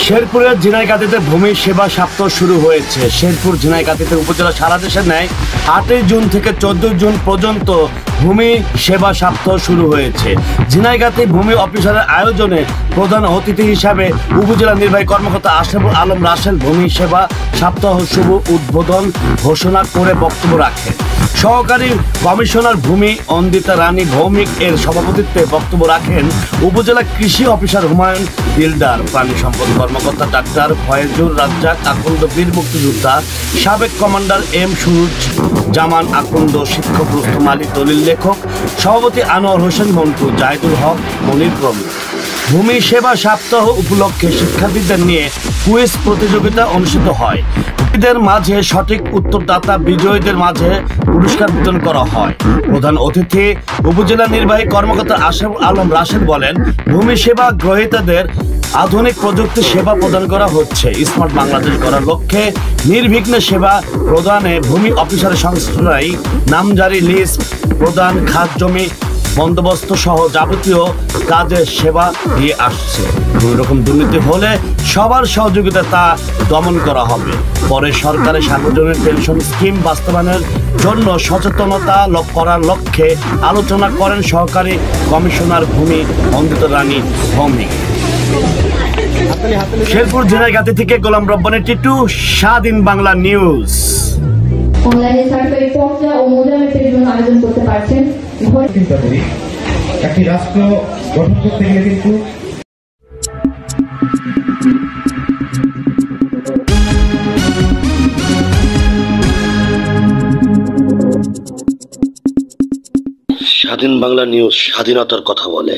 শেরপুরের ঝিনাইগাতীতে ভূমি সেবা সপ্তাহ শুরু হয়েছে। শেরপুর ঝিনাইগাতীতে উপজেলা সারা দেশের ন্যায় 8 জুন থেকে 14 জুন পর্যন্ত ভূমি সেবা সপ্তাহ শুরু হয়েছে। ঝিনাইগাতী ভূমি অফিসারের আয়োজনে প্রধান অতিথি হিসাবে উপজেলা নির্বাহী কর্মকর্তা আশরাফুল আলম রাসেল ভূমি সেবা সপ্তাহ শুভ উদ্বোধন ঘোষণা করে বক্তব্য রাখেন। সহকারী কমিশনার ভূমি অন্দিতা রানী ভৌমিক এর সভাপতিত্বে বক্তব্য রাখেন উপজেলা কৃষি অফিসার হুমায়ুন দিলদার, প্রাণী সম্পদ কর্মকর্তা ডাক্তার ফয়েজুর রাজ্জাক আকন্দ, বীর মুক্তিযোদ্ধা সাবেক কমান্ডার এম সুরুজ জামান আকন্দ, শিক্ষক রুস্তম আলী দলিল লেখক, সভাপতি আনোয়ার হোসেন মন্টু, জাহিদুল হক মনির প্রমুখ। ভূমি সেবা সপ্তাহ উপলক্ষে শিক্ষার্থীদের নিয়ে কুইজ প্রতিযোগিতা অনুষ্ঠিত হয়। মাঝে সঠিক উত্তরদাতা বিজয়ীদের মাঝে পুরস্কার বিতরণ করা হয়। প্রধান অতিথি উপজেলা নির্বাহী কর্মকর্তা আশরাফুল আলম রাসেল বলেন, ভূমি সেবা গ্রহীতাদের আধুনিক প্রযুক্তি সেবা প্রদান করা হচ্ছে। স্মার্ট বাংলাদেশ গড়ার লক্ষ্যে নির্বিঘ্নে সেবা প্রদানে ভূমি অফিসারের সংস্থায় নামজারি, লিস্ট প্রদান, খাস জমি বন্দোবস্ত সহ যাবতীয় কাজে সেবা দিয়ে আসছে। কোন রকম দুর্নীতি হলে সবার সহযোগিতা তা দমন করা হবে। পরে সরকারের সার্বজনীন পেনশন স্কিম বাস্তবায়নের জন্য সচেতনতা করার লক্ষ্যে আলোচনা করেন সহকারী কমিশনার ভূমি অন্দিতা রানী ভৌমিক। শেরপুর ঝিনাইগাতী থেকে গোলাম রব্বানী টিটু, স্বাধীন বাংলা নিউজ। অনলাইনে সরকারি পর্চা ও মুদ্রামের জন্য আবেদন করতে পারছেন। চিন্তা করি একটি রাষ্ট্র গঠন করতে গেলে কিন্তু স্বাধীন বাংলা নিউজ স্বাধীনতার কথা বলে।